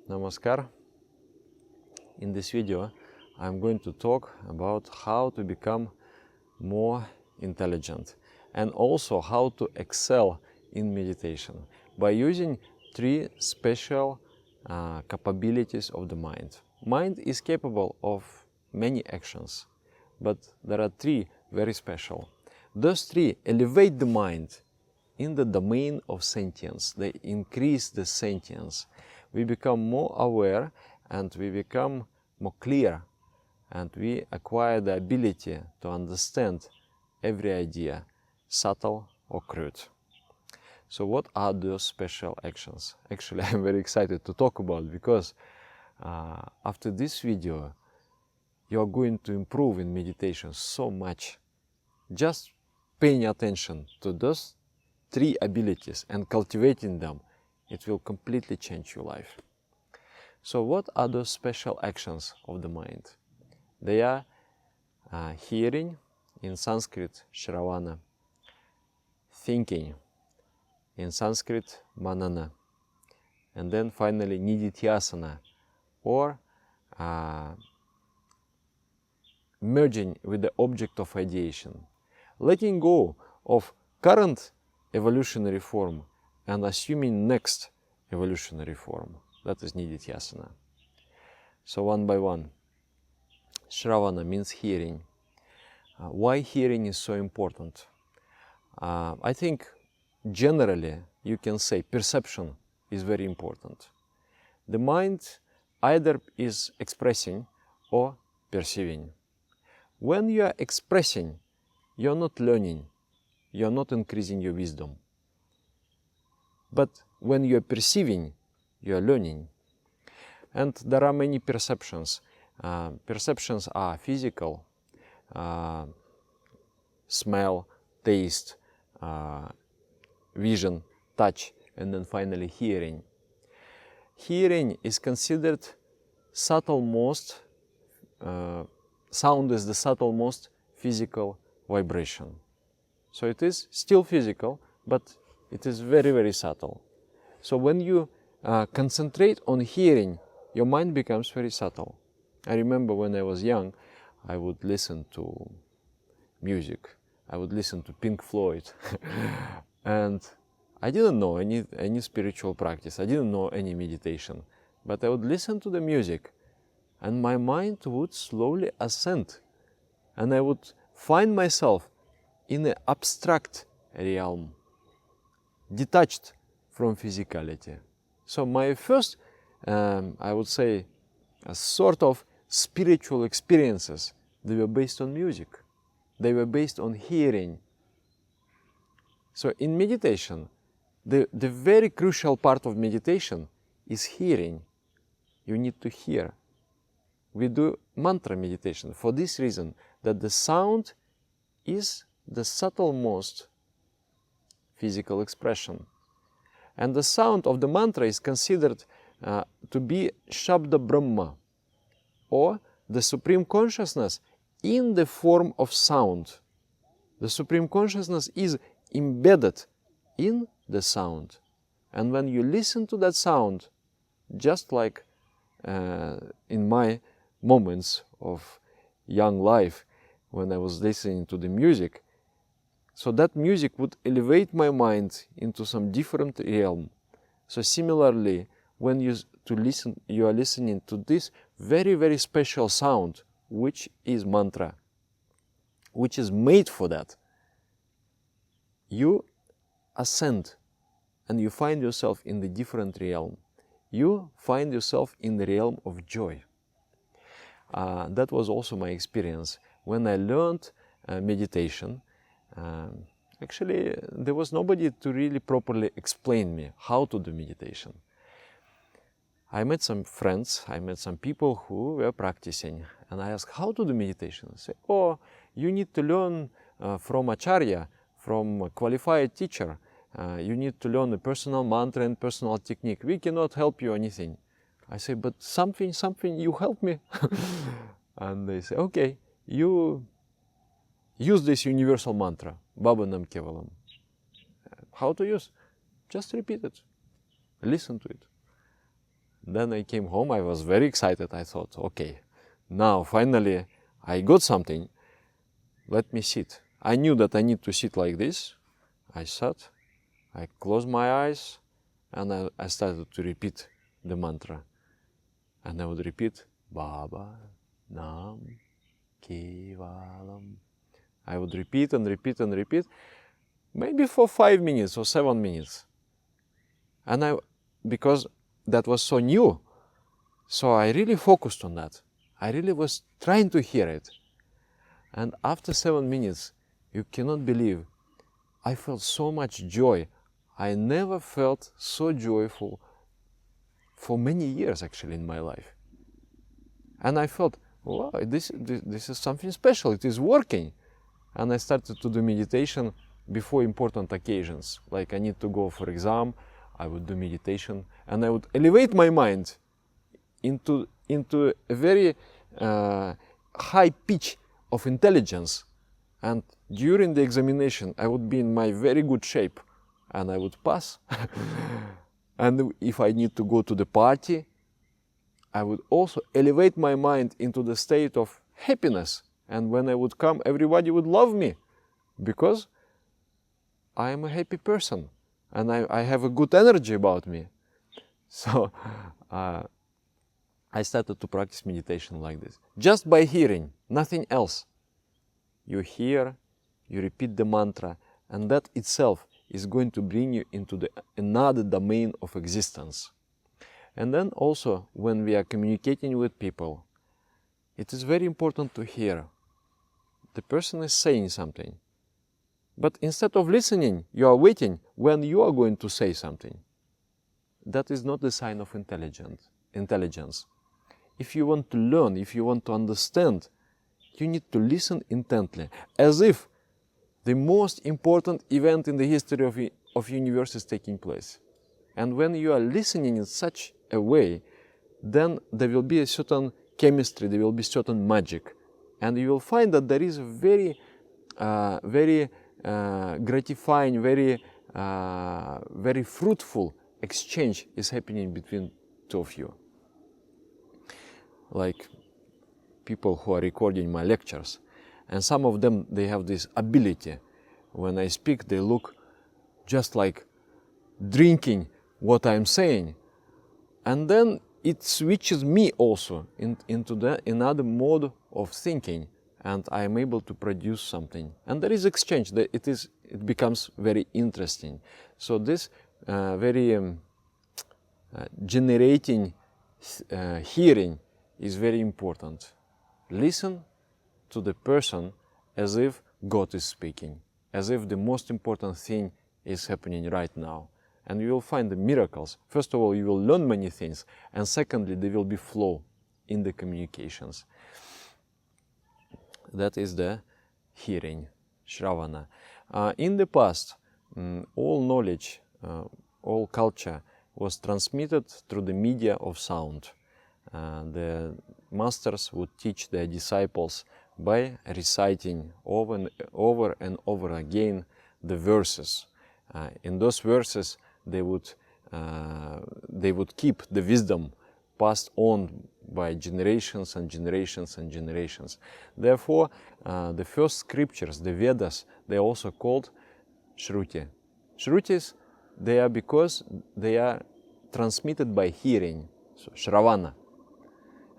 Namaskar. In this video, I'm going to talk about how to become more intelligent and also how to excel in meditation by using three special capabilities of the mind. Mind is capable of many actions, but there are three very special. Those three elevate the mind in the domain of sentience. They increase the sentience. We become more aware and we become more clear, and we acquire the ability to understand every idea, subtle or crude. So what are those special actions? Actually, I'm very excited to talk about, because after this video you are going to improve in meditation so much. Just paying attention to those three abilities and cultivating them, it will completely change your life. So what are those special actions of the mind? They are hearing, in Sanskrit shravana, thinking, in Sanskrit manana, and then finally nidityasana, or merging with the object of ideation, letting go of current evolutionary form and assuming next evolutionary form. That is nidityasana. So one by one. Shravana means hearing. Why hearing is so important? I think generally you can say perception is very important. The mind either is expressing or perceiving. When you are expressing, you are not learning, you are not increasing your wisdom. But when you are perceiving, you are learning. And there are many perceptions. Perceptions are physical, smell, taste, vision, touch, and then finally hearing. Hearing is considered subtle-most, sound is the subtle-most physical vibration. So it is still physical, but it is very, very subtle. So when you concentrate on hearing, your mind becomes very subtle. I remember when I was young, I would listen to music. I would listen to Pink Floyd. And I didn't know any spiritual practice. I didn't know any meditation. But I would listen to the music, and my mind would slowly ascend. And I would find myself in an abstract realm, detached from physicality. So my first, I would say, a sort of spiritual experiences, they were based on music. They were based on hearing. So in meditation, the very crucial part of meditation is hearing. You need to hear. We do mantra meditation for this reason, that the sound is the subtlemost physical expression. And the sound of the mantra is considered to be Shabda Brahma, or the Supreme Consciousness in the form of sound. The Supreme Consciousness is embedded in the sound. And when you listen to that sound, just like in my moments of young life, when I was listening to the music, so that music would elevate my mind into some different realm. So similarly, when you are listening to this very, very special sound, which is mantra, which is made for that, you ascend and you find yourself in the different realm. You find yourself in the realm of joy. That was also my experience. When I learned meditation, actually there was nobody to really properly explain me how to do meditation. I met some friends, I met some people who were practicing, and I asked how to do meditation. They say, oh, you need to learn from acharya, from a qualified teacher. You need to learn a personal mantra and personal technique. We cannot help you anything. I say, but something, you help me. And they say, okay, you use this universal mantra, Bhavanam Kevalam. How to use? Just repeat it. Listen to it. Then I came home, I was very excited. I thought, okay, now finally I got something. Let me sit. I knew that I need to sit like this. I sat, I closed my eyes, and I started to repeat the mantra. And I would repeat, Baba Nam Kevalam. I would repeat and repeat and repeat, maybe for 5 minutes or 7 minutes. And because that was so new, so I really focused on that. I really was trying to hear it. And after 7 minutes, you cannot believe, I felt so much joy. I never felt so joyful for many years actually in my life. And I felt, wow, this is something special, it is working. And I started to do meditation before important occasions. Like I need to go for exam, I would do meditation, and I would elevate my mind into a very high pitch of intelligence. And during the examination, I would be in my very good shape, and I would pass. And if I need to go to the party, I would also elevate my mind into the state of happiness. And when I would come, everybody would love me, because I am a happy person, and I have a good energy about me. So I started to practice meditation like this, just by hearing, nothing else. You hear, you repeat the mantra, and that itself is going to bring you into another domain of existence. And then also, when we are communicating with people, it is very important to hear. The person is saying something, but instead of listening, you are waiting when you are going to say something. That is not the sign of intelligence. If you want to learn, if you want to understand, you need to listen intently, as if the most important event in the history of universe is taking place. And when you are listening in such a way, then there will be a certain chemistry, there will be certain magic. And you will find that there is a very gratifying, very fruitful exchange is happening between two of you. Like people who are recording my lectures, and some of them, they have this ability. When I speak, they look just like drinking what I'm saying, and then it switches me also into another mode of thinking, and I am able to produce something. And there is exchange. It becomes very interesting. So this generating hearing is very important. Listen to the person as if God is speaking, as if the most important thing is happening right now. And you will find the miracles. First of all, you will learn many things, and secondly, there will be flow in the communications. That is the hearing, shravana. In the past, all knowledge, all culture was transmitted through the media of sound. The masters would teach their disciples by reciting over and over again the verses. In those verses, they would keep the wisdom passed on by generations and generations and generations. Therefore, the first scriptures, the Vedas, they are also called shruti. Shrutis, they are because they are transmitted by hearing, so shravana.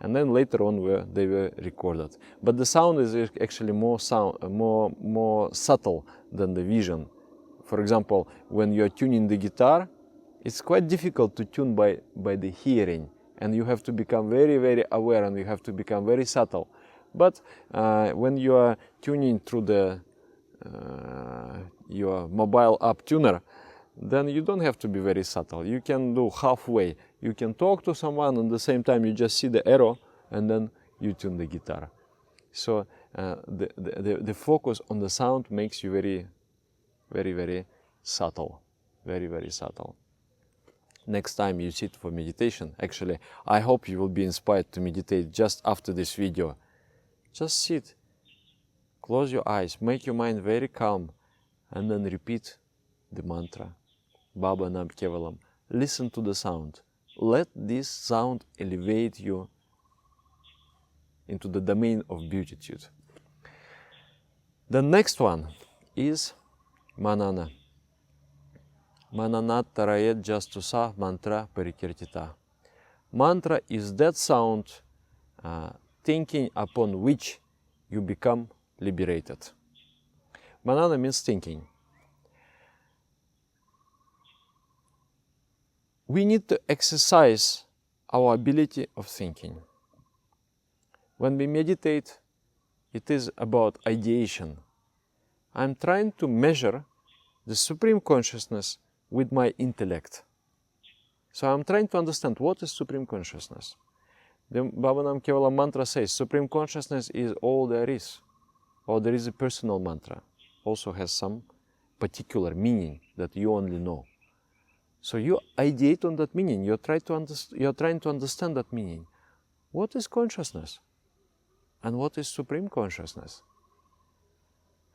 And then later on they were recorded. But the sound is actually more subtle than the vision. For example, when you are tuning the guitar, it's quite difficult to tune by the hearing, and you have to become very, very aware, and you have to become very subtle. But when you are tuning through your mobile app tuner, then you don't have to be very subtle. You can do halfway. You can talk to someone, and at the same time you just see the arrow, and then you tune the guitar. So the focus on the sound makes you very, very, very subtle, very, very subtle. Next time you sit for meditation, actually, I hope you will be inspired to meditate just after this video. Just sit, close your eyes, make your mind very calm, and then repeat the mantra, Baba Nam Kevalam. Listen to the sound. let this sound elevate you into the domain of beatitude. The next one is manana. Mananat tarayet jastusa mantra parikirtita. Mantra is that sound thinking upon which you become liberated. Manana means thinking. We need to exercise our ability of thinking. When we meditate, it is about ideation. I'm trying to measure the Supreme Consciousness with my intellect. So I'm trying to understand what is Supreme Consciousness. The Bhavanam Kevala mantra says Supreme Consciousness is all there is. Or there is a personal mantra. Also has some particular meaning that you only know. So you ideate on that meaning. You're trying to understand that meaning. What is consciousness? And what is Supreme Consciousness?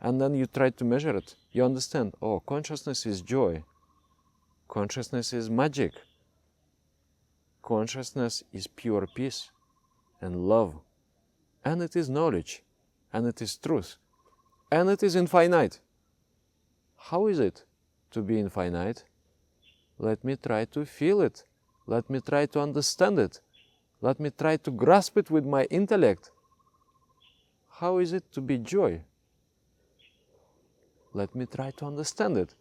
And then you try to measure it. You understand, oh, consciousness is joy. Consciousness is magic. Consciousness is pure peace and love. And it is knowledge. And it is truth. And it is infinite. How is it to be infinite? Let me try to feel it. Let me try to understand it. Let me try to grasp it with my intellect. How is it to be joy? Let me try to understand it.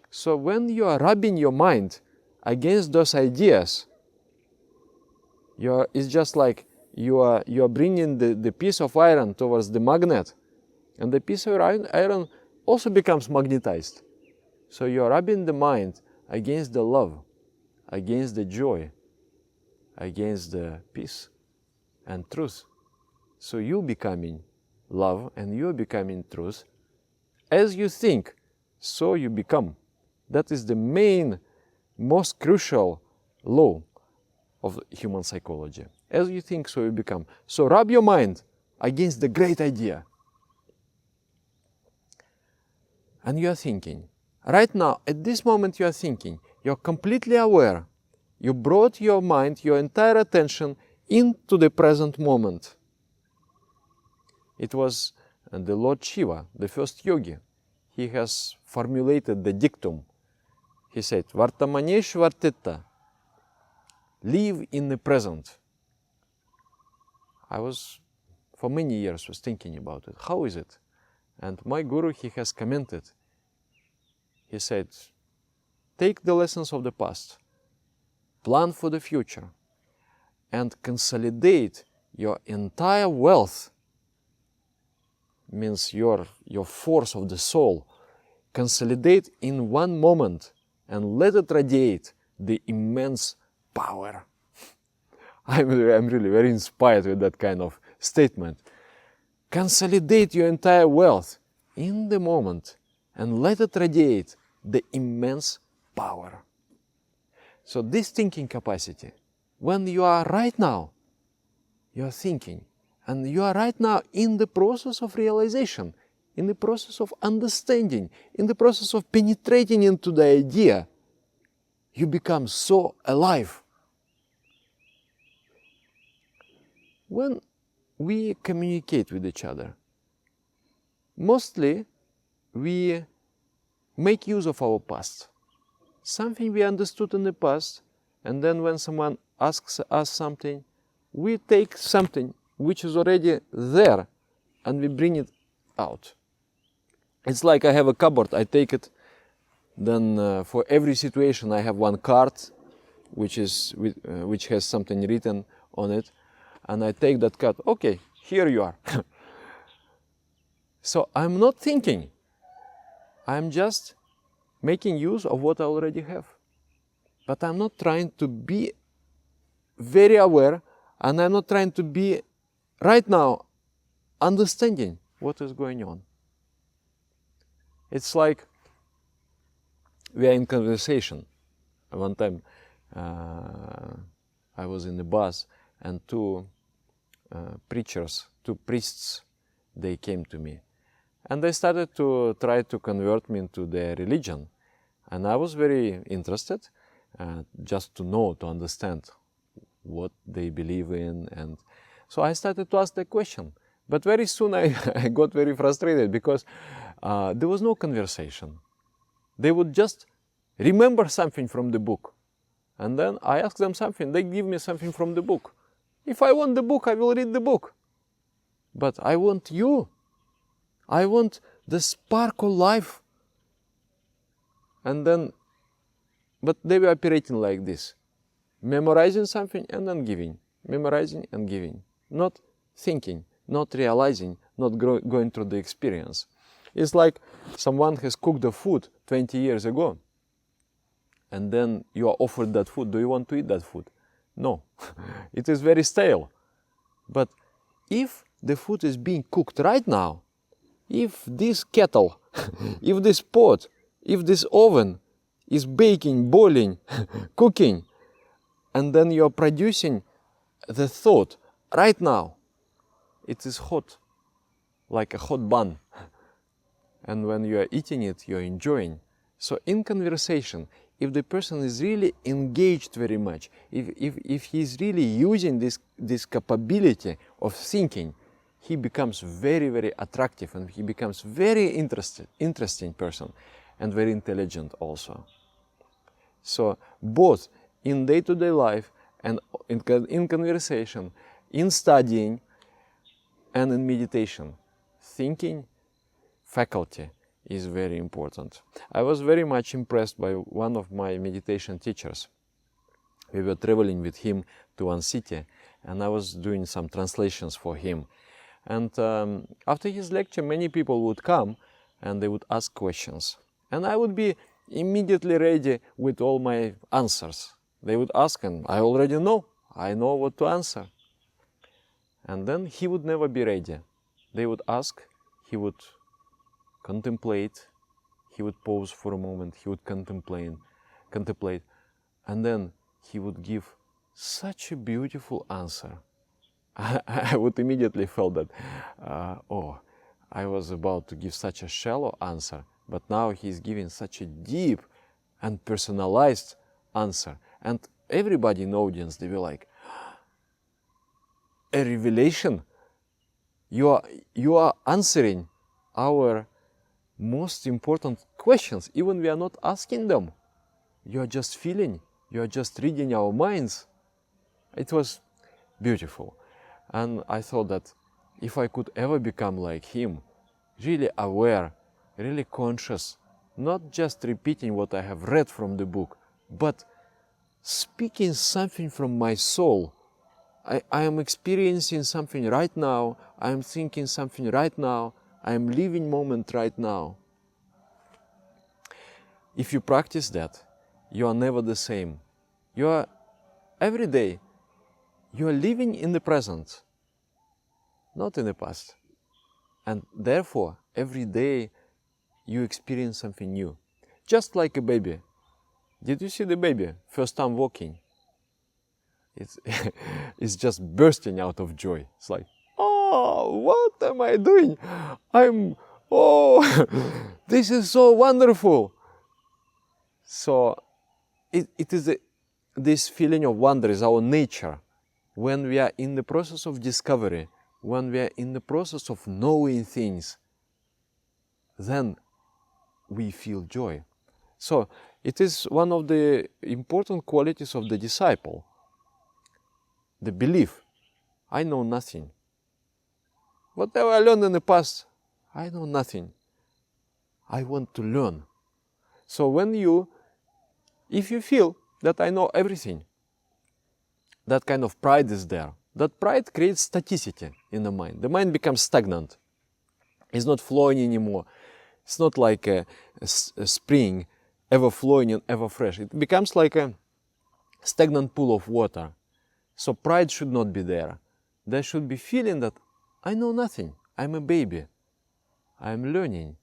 So when you are rubbing your mind against those ideas, it's just like you are bringing the piece of iron towards the magnet, and the piece of iron also becomes magnetized. So you are rubbing the mind against the love, against the joy, against the peace and truth. So you becoming love and you becoming truth. As you think, so you become. That is the main, most crucial law of human psychology. As you think, so you become. So rub your mind against the great idea. And you are thinking. Right now, at this moment you are thinking. You're completely aware. You brought your mind, your entire attention into the present moment. It was the Lord Shiva, the first yogi. He has formulated the dictum. He said, Vartamanesh Vartitta. Live in the present. I was, for many years, was thinking about it. How is it? And my guru, he has commented. He said, take the lessons of the past, plan for the future, and consolidate your entire wealth, means your force of the soul, consolidate in one moment and let it radiate the immense power. I'm really very inspired with that kind of statement. Consolidate your entire wealth in the moment and let it radiate the immense power. So this thinking capacity, when you are right now, you are thinking, and you are right now in the process of realization, in the process of understanding, in the process of penetrating into the idea, you become so alive. When we communicate with each other, mostly we make use of our past. Something we understood in the past, and then when someone asks us something, we take something which is already there and we bring it out. It's like I have a cupboard, I take it, then for every situation I have one card which has something written on it, and I take that card, okay, here you are. So I'm not thinking, I'm just making use of what I already have. But I'm not trying to be very aware, and I'm not trying to be right now understanding what is going on. It's like we are in conversation. One time I was in the bus, and two priests, they came to me. And they started to try to convert me into their religion. And I was very interested. just to know, to understand what they believe in. And so I started to ask the question. But very soon I got very frustrated because there was no conversation. They would just remember something from the book. And then I ask them something, they give me something from the book. If I want the book, I will read the book. But I want you. I want the spark of life. And then, but they were operating like this. Memorizing something and then giving. Memorizing and giving. Not thinking, not realizing, not going through the experience. It's like someone has cooked the food 20 years ago. And then you are offered that food. Do you want to eat that food? No. It is very stale. But if the food is being cooked right now, if this kettle, if this pot, if this oven is baking, boiling, cooking, and then you are producing the thought right now, it is hot, like a hot bun. And when you are eating it, you are enjoying. So in conversation, if the person is really engaged very much, if he is really using this capability of thinking, he becomes very, very attractive and he becomes very interesting person and very intelligent also. So both in day-to-day life and in conversation, in studying and in meditation, thinking faculty is very important. I was very much impressed by one of my meditation teachers. We were traveling with him to one city and I was doing some translations for him. And after his lecture, many people would come and they would ask questions. And I would be immediately ready with all my answers. They would ask and I already know. I know what to answer. And then he would never be ready. They would ask, he would contemplate, he would pause for a moment, he would contemplate, and then he would give such a beautiful answer. I would immediately feel that, oh, I was about to give such a shallow answer, but now he's giving such a deep and personalized answer. And everybody in the audience, they were like, a revelation. You are answering our most important questions, even we are not asking them. You are just feeling, you are just reading our minds. It was beautiful. And I thought that if I could ever become like him, really aware, really conscious, not just repeating what I have read from the book, but speaking something from my soul. I am experiencing something right now, I am thinking something right now, I am living moment right now. If you practice that, you are never the same. You are, every day, you are living in the present, not in the past. And therefore, every day, you experience something new. Just like a baby. Did you see the baby first time walking? It's just bursting out of joy. It's like, oh, what am I doing? This is so wonderful. So it is this feeling of wonder is our nature. When we are in the process of discovery, when we are in the process of knowing things, then we feel joy. So it is one of the important qualities of the disciple. The belief, I know nothing. Whatever I learned in the past, I know nothing. I want to learn. So if you feel that I know everything, that kind of pride is there. That pride creates staticity in the mind. The mind becomes stagnant. It's not flowing anymore. It's not like a spring, ever flowing and ever fresh. It becomes like a stagnant pool of water. So pride should not be there. There should be feeling that I know nothing. I'm a baby. I'm learning.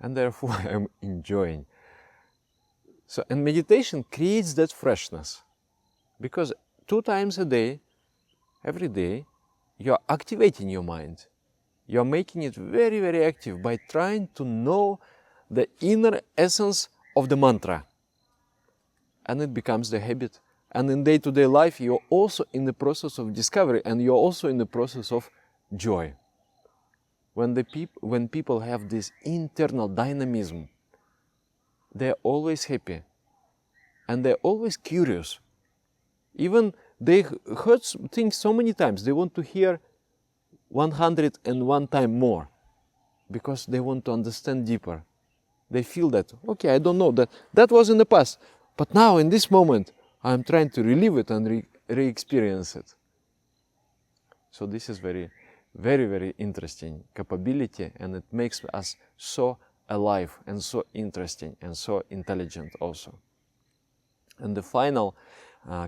And therefore I'm enjoying. So, and meditation creates that freshness. Because 2 times a day, every day, you are activating your mind. You are making it very, very active by trying to know the inner essence of the mantra. and it becomes the habit. And in day-to-day life, you're also in the process of discovery, and you're also in the process of joy. When people have this internal dynamism, they're always happy, and they're always curious. Even they heard things so many times, they want to hear 101 times more, because they want to understand deeper. They feel that, okay, I don't know, that was in the past, but now in this moment, I'm trying to relive it and re-experience it. So this is very, very, very interesting capability, and it makes us so alive and so interesting and so intelligent also. And the final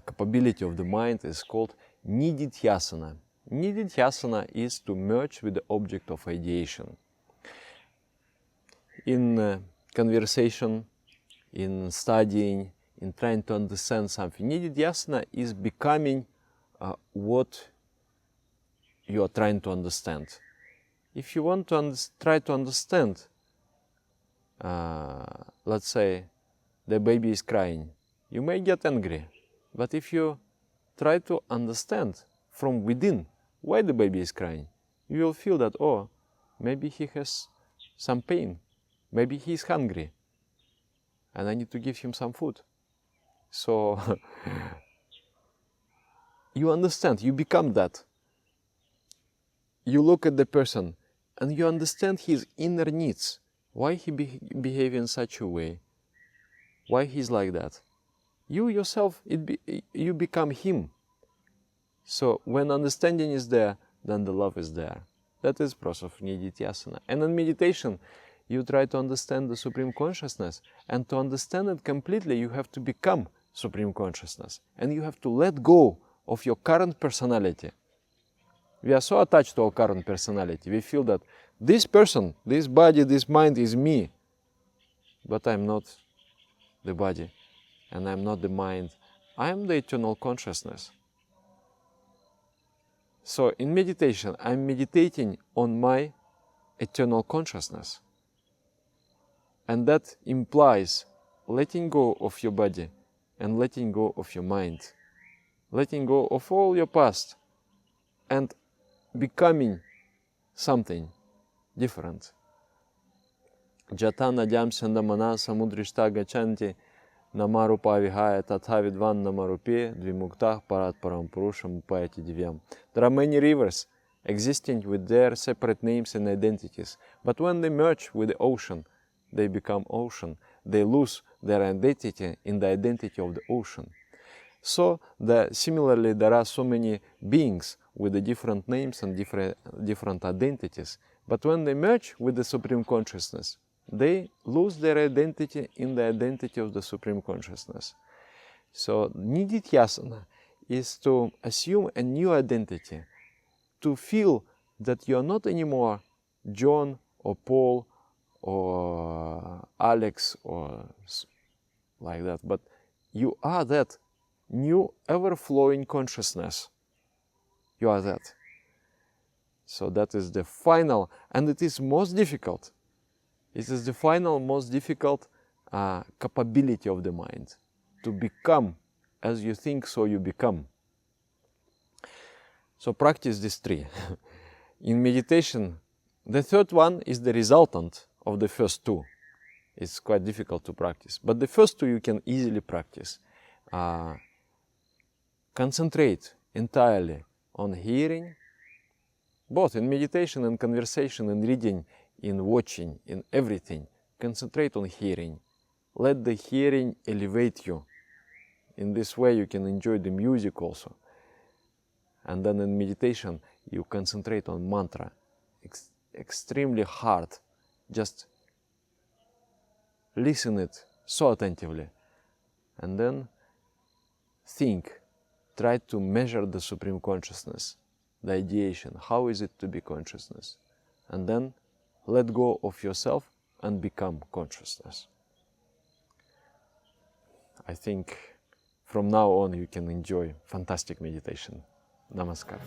capability of the mind is called nidityasana. Nidityasana is to merge with the object of ideation. In conversation, in studying, in trying to understand something, nidityasana is becoming what you are trying to understand. If you want to try to understand, let's say the baby is crying, you may get angry. But if you try to understand from within why the baby is crying, you will feel that, oh, maybe he has some pain, maybe he is hungry, and I need to give him some food. So you understand, you become that. You look at the person and you understand his inner needs, why he behaves in such a way, why he's like that. You yourself, you become him. So when understanding is there, then the love is there. That is the process of nidityasana. And in meditation, you try to understand the Supreme Consciousness, and to understand it completely, you have to become Supreme Consciousness, and you have to let go of your current personality. We are so attached to our current personality. We feel that this person, this body, this mind is me, but I'm not the body, and I'm not the mind. I am the eternal consciousness. So in meditation, I'm meditating on my eternal consciousness. And that implies letting go of your body and letting go of your mind, letting go of all your past and becoming something different. Jata nadyamsya namana samudrishta gachanti namarupa vihaya tatha vidvan namarupe dvimuktah parat param purusham upayati divyam. There are many rivers existing with their separate names and identities, but when they merge with the ocean, they become ocean. They lose their identity in the identity of the ocean. So similarly, there are so many beings with the different names and different identities, but when they merge with the Supreme Consciousness, they lose their identity in the identity of the Supreme Consciousness. So nidityasana is to assume a new identity, to feel that you are not anymore John or Paul or Alex or like that, but you are that new ever-flowing consciousness. You are that. So that is the final, and it is most difficult. It is the final, most difficult capability of the mind, to become as you think, so you become. So practice these three. In meditation, the third one is the resultant of the first two. It's quite difficult to practice, but the first two you can easily practice. Concentrate entirely on hearing, both in meditation and conversation, in reading, in watching, in everything. Concentrate on hearing. Let the hearing elevate you. In this way you can enjoy the music also. And then in meditation you concentrate on mantra. Extremely hard. Just listen it so attentively. And then think. Try to measure the Supreme Consciousness, the ideation. How is it to be consciousness? And then let go of yourself and become consciousness. I think from now on you can enjoy fantastic meditation. Namaskar.